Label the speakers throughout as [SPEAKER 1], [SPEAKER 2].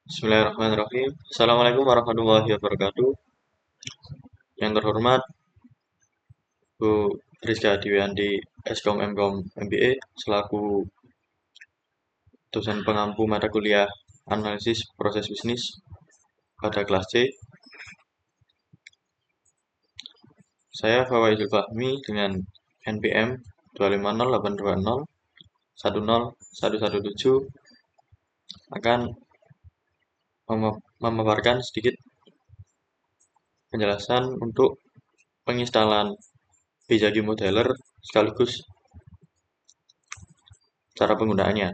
[SPEAKER 1] Bismillahirrahmanirrahim. Assalamualaikum warahmatullahi wabarakatuh. Yang terhormat Bu Rizka Diwianti Skom Mkom MBA selaku dosen pengampu mata kuliah analisis proses bisnis pada kelas C. Saya Fawaidul Fahmi dengan NPM 25082010117 akan memaparkan sedikit penjelasan untuk penginstalan Bijagi Modeler sekaligus cara penggunaannya.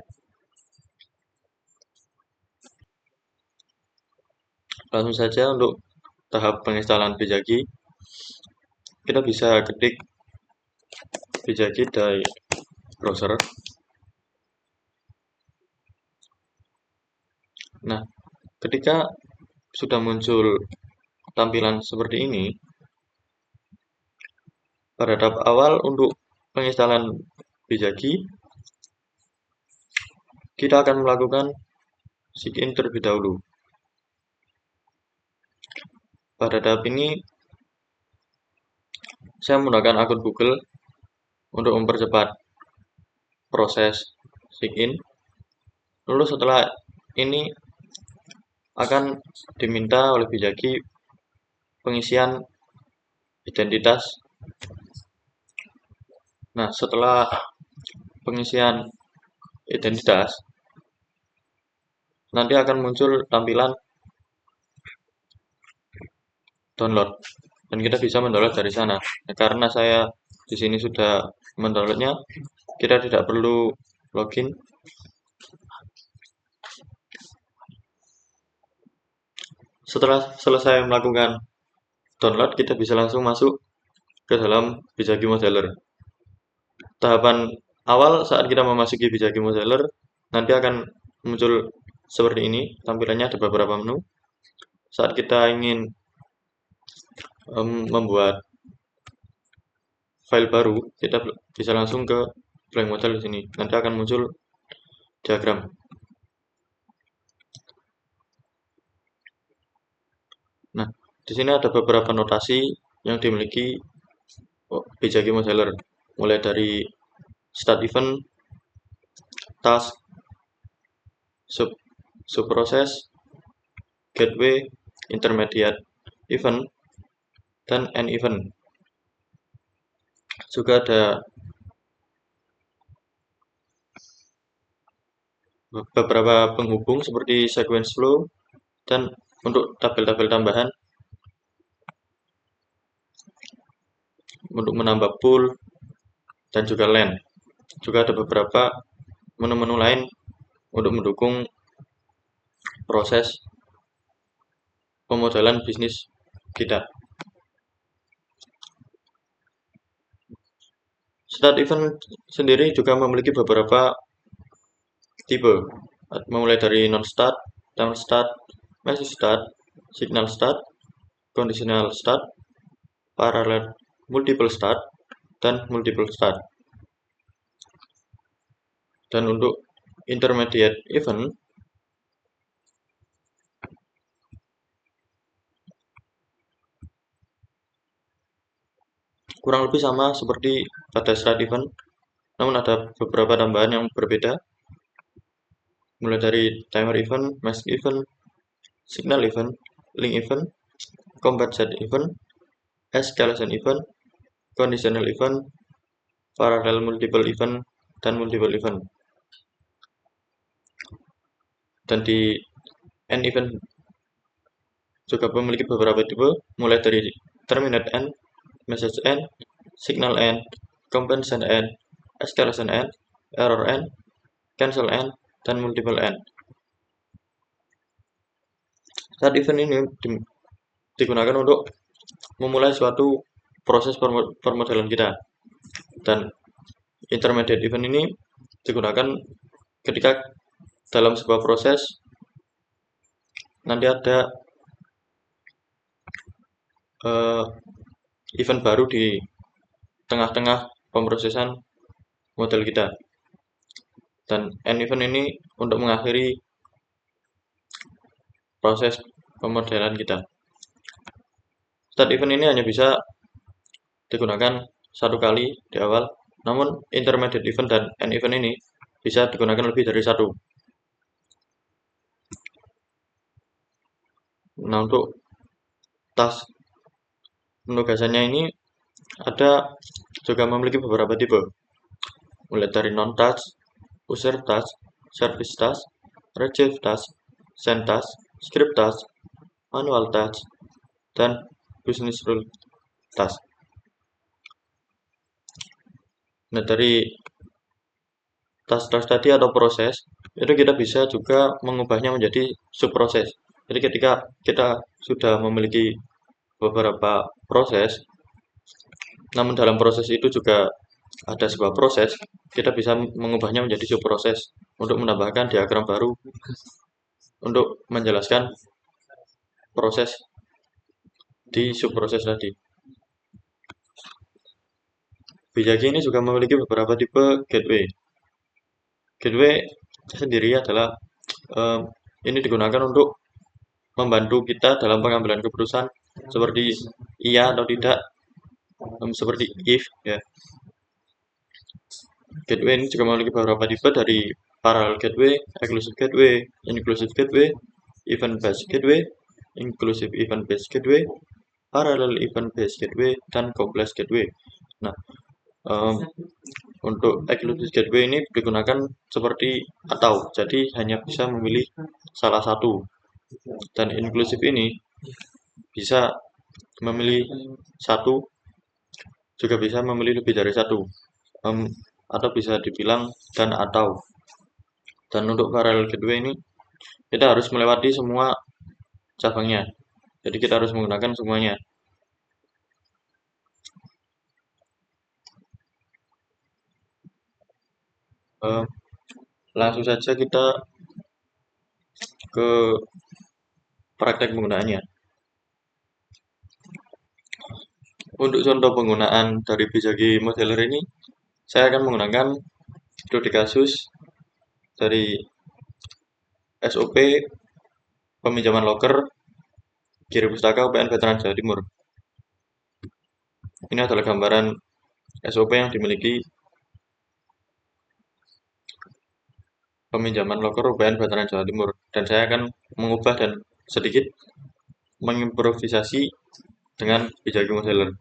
[SPEAKER 1] Langsung saja untuk tahap penginstalan Bijagi, kita bisa ketik Bijagi dari browser. Nah, ketika sudah muncul tampilan seperti ini, pada tahap awal untuk penginstalan Bijagi, kita akan melakukan sign terlebih dahulu. Pada tahap ini, saya menggunakan akun Google untuk mempercepat proses sign. Lalu setelah ini akan diminta oleh Bijagi pengisian identitas. Nah, setelah pengisian identitas, nanti akan muncul tampilan download dan kita bisa mendownload dari sana. Nah, karena saya di sini sudah mendownloadnya, kita tidak perlu login. Setelah selesai melakukan download, kita bisa langsung masuk ke dalam Bijagi Modeler. Tahapan awal saat kita memasuki Bijagi Modeler, nanti akan muncul seperti ini. Tampilannya ada beberapa menu. Saat kita ingin membuat file baru, kita bisa langsung ke blank model di sini. Nanti akan muncul diagram. Nah, di sini ada beberapa notasi yang dimiliki Bijagi Modeler, mulai dari start event, task, subprocess, gateway, intermediate event, dan end event. Juga ada beberapa penghubung seperti sequence flow dan untuk tabel-tabel tambahan untuk menambah pool dan juga len. Juga ada beberapa menu-menu lain untuk mendukung proses pemodelan bisnis kita. Start event sendiri juga memiliki beberapa tipe, mulai dari non-start, down-start, massive start, signal start, conditional start, parallel multiple start, dan multiple start. Dan untuk intermediate event, kurang lebih sama seperti pada start event, namun ada beberapa tambahan yang berbeda, mulai dari timer event, mask event, signal event, link event, combat set event, escalation event, conditional event, parallel multiple event, dan multiple event. Dan di end event juga memiliki beberapa tipe, mulai dari terminate end, message end, signal end, compensation end, escalation end, error end, cancel end, dan multiple end. Saat event ini digunakan untuk memulai suatu proses permodelan kita, dan intermediate event ini digunakan ketika dalam sebuah proses nanti ada event baru di tengah-tengah pemrosesan model kita. Dan end event ini untuk mengakhiri proses pemodelan kita. Start event ini hanya bisa digunakan satu kali di awal, namun intermediate event dan end event ini bisa digunakan lebih dari satu. Nah, untuk task penugasannya ini ada juga memiliki beberapa tipe, mulai dari non-task, user task, service task, retrieve task, send task, script task, manual task, dan business rule task. Nah, dari task-task tadi atau proses, itu kita bisa juga mengubahnya menjadi subproses. Jadi ketika kita sudah memiliki beberapa proses, namun dalam proses itu juga ada sebuah proses, kita bisa mengubahnya menjadi subproses untuk menambahkan diagram baru untuk menjelaskan proses di subproses tadi. Bijaki ini juga memiliki beberapa tipe gateway. Gateway sendiri adalah ini digunakan untuk membantu kita dalam pengambilan keputusan seperti iya atau tidak, seperti if ya. Gateway ini juga memiliki beberapa tipe, dari parallel gateway, exclusive gateway, inclusive gateway, event based gateway, inclusive event based gateway, parallel event based gateway, dan complex gateway. Nah, untuk exclusive gateway ini digunakan seperti atau, jadi hanya bisa memilih salah satu. Dan inclusive ini bisa memilih satu, juga bisa memilih lebih dari satu, atau bisa dibilang dan atau. Dan untuk parallel gateway ini kita harus melewati semua cabangnya, jadi kita harus menggunakan semuanya. Langsung saja kita ke praktek penggunaannya. Untuk contoh penggunaan dari Bijaki Modeler ini, saya akan menggunakan studi kasus dari SOP peminjaman loker kirim pustaka UPN Veteran Jawa Timur. Ini adalah gambaran SOP yang dimiliki peminjaman loker UPN Veteran Jawa Timur, dan saya akan mengubah dan sedikit mengimprovisasi dengan Bijaki Modeler.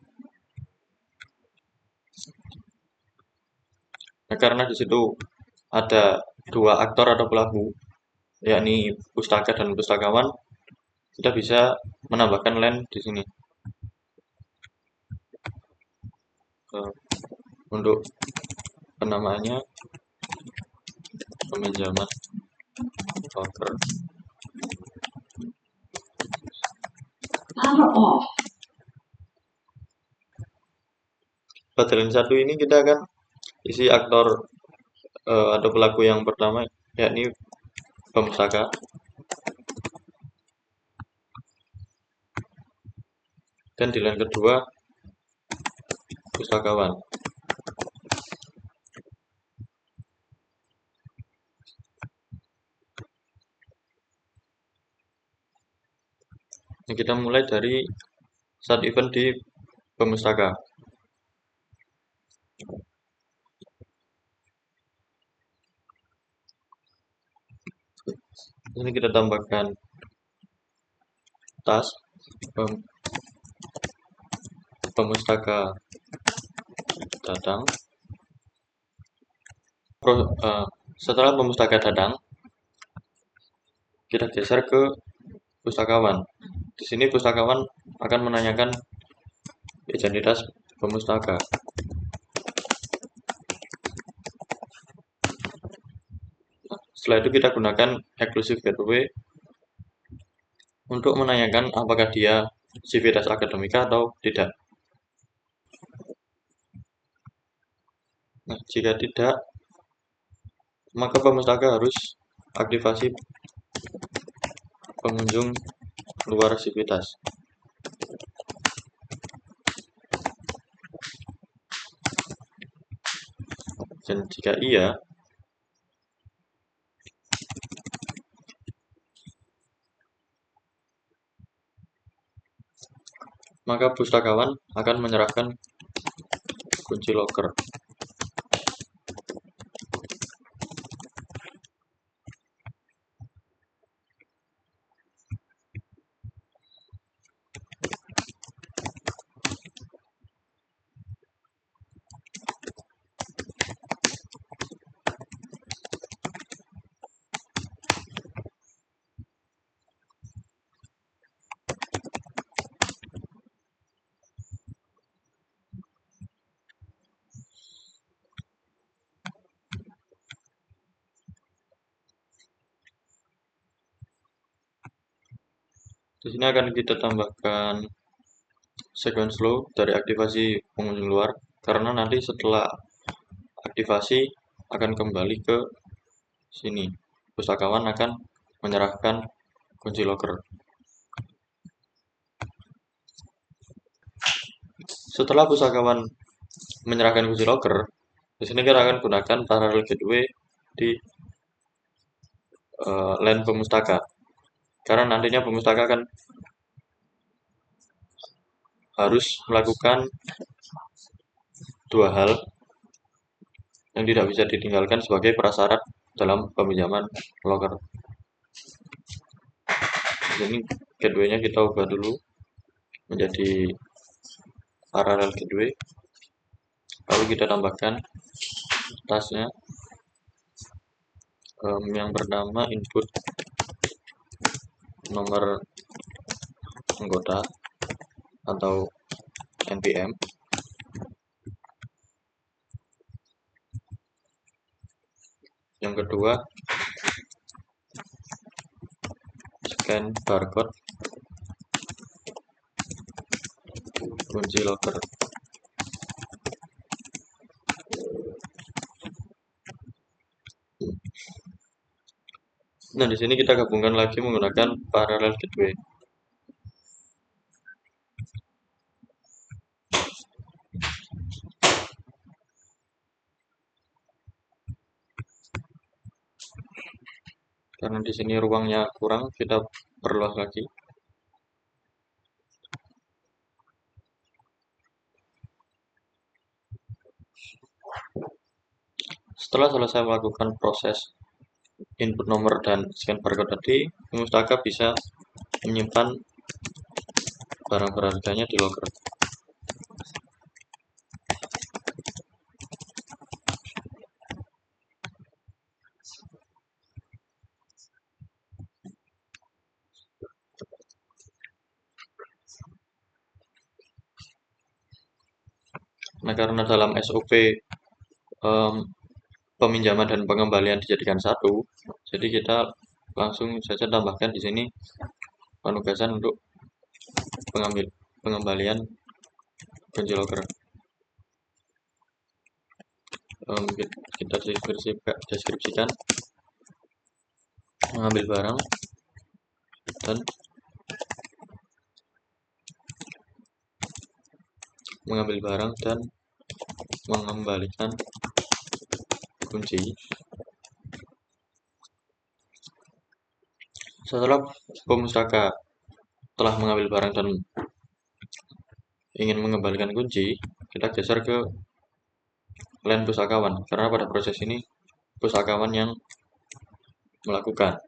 [SPEAKER 1] Nah, karena di situ ada dua aktor atau pelaku, yakni pustaka dan pustakawan, kita bisa menambahkan line di sini. Untuk penamaannya peminjaman loker. Pada line 1 ini kita akan isi aktor atau pelaku yang pertama, yakni pemustaka. Dan di line kedua pustakawan. Nah, kita mulai dari start event di pemustaka. Ini kita tambahkan task pemustaka datang. Setelah pemustaka datang, kita geser ke pustakawan. Di sini pustakawan akan menanyakan identitas pemustaka. Setelah itu kita gunakan exclusive gateway untuk menanyakan apakah dia sivitas akademika atau tidak. Nah, jika tidak, maka pemustaka harus aktifasi pengunjung luar sivitas. Dan jika iya, maka pustakawan akan menyerahkan kunci loker. Di sini akan kita tambahkan sequence flow dari aktivasi pengunjung luar, karena nanti setelah aktivasi akan kembali ke sini. Pustakawan akan menyerahkan kunci loker. Setelah pustakawan menyerahkan kunci loker, di sini kita akan gunakan parallel gateway di LAN pemustaka. Karena nantinya pemustaka akan harus melakukan dua hal yang tidak bisa ditinggalkan sebagai prasyarat dalam peminjaman loker. Di sini gateway-nya kita ubah dulu menjadi parallel gateway, lalu kita tambahkan tasnya yang bernama input nomor anggota atau npm. Yang kedua, scan barcode kunci loker. Nah, di sini kita gabungkan lagi menggunakan parallel gateway. Karena di sini ruangnya kurang, kita perluas lagi. Setelah selesai melakukan proses input nomor dan scan barcode tadi, pemustaka bisa menyimpan barang berharganya di loker. Nah, karena dalam SOP peminjaman dan pengembalian dijadikan satu, jadi kita langsung saja tambahkan di sini penugasan untuk pengembalian kunci loker. Kita deskripsikan mengambil barang dan mengembalikan kunci. Setelah pemustaka telah mengambil barang dan ingin mengembalikan kunci, kita geser ke LAN pustakawan, karena pada proses ini pustakawan yang melakukan.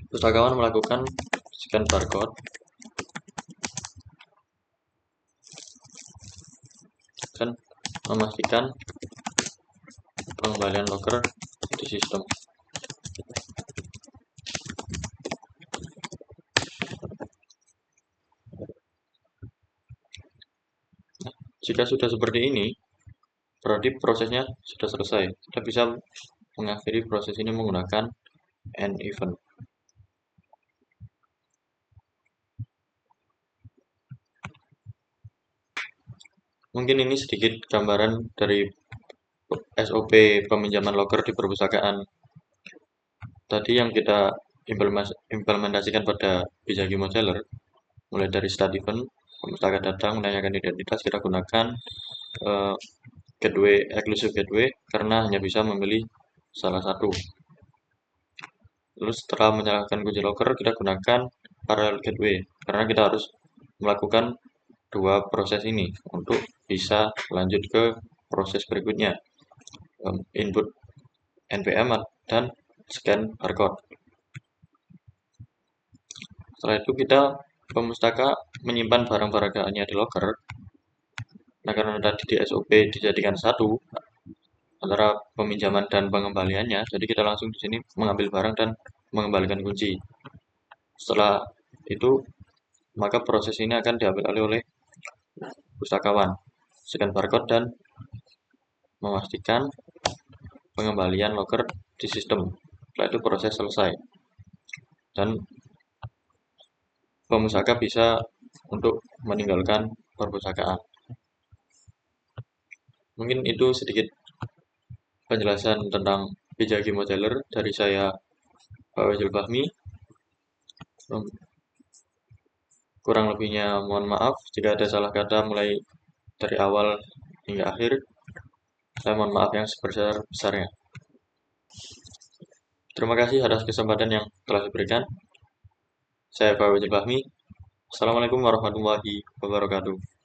[SPEAKER 1] Pustakawan melakukan scan barcode dan memastikan pengembalian loker di sistem. Jika sudah seperti ini, berarti prosesnya sudah selesai. Kita bisa mengakhiri proses ini menggunakan end event. Mungkin ini sedikit gambaran dari SOP peminjaman loker di perpustakaan tadi yang kita implementasikan pada Bizagi Modeler. Mulai dari start event, pemustaka datang menanyakan identitas, kita gunakan gateway, exclusive gateway, karena hanya bisa memilih salah satu. Lalu setelah menyalakan kunci loker, kita gunakan parallel gateway, karena kita harus melakukan dua proses ini untuk bisa lanjut ke proses berikutnya, input NPM dan scan barcode. Setelah itu kita pemustaka menyimpan barang berhargaannya di locker. Nah, karena tadi di SOP dijadikan satu antara peminjaman dan pengembaliannya, jadi kita langsung di sini mengambil barang dan mengembalikan kunci. Setelah itu, maka proses ini akan diambil alih oleh pustakawan, scan barcode dan memastikan pengembalian locker di sistem. Setelah itu proses selesai dan pemustaka bisa untuk meninggalkan perpustakaan. Mungkin itu sedikit penjelasan tentang Bijaki Modeler dari saya, Pak Wajil Fahmi. Kurang lebihnya mohon maaf jika ada salah kata mulai dari awal hingga akhir. Saya mohon maaf yang sebesar-besarnya. Terima kasih atas kesempatan yang telah diberikan. Saya Pak Wajil Fahmi. Assalamualaikum warahmatullahi wabarakatuh.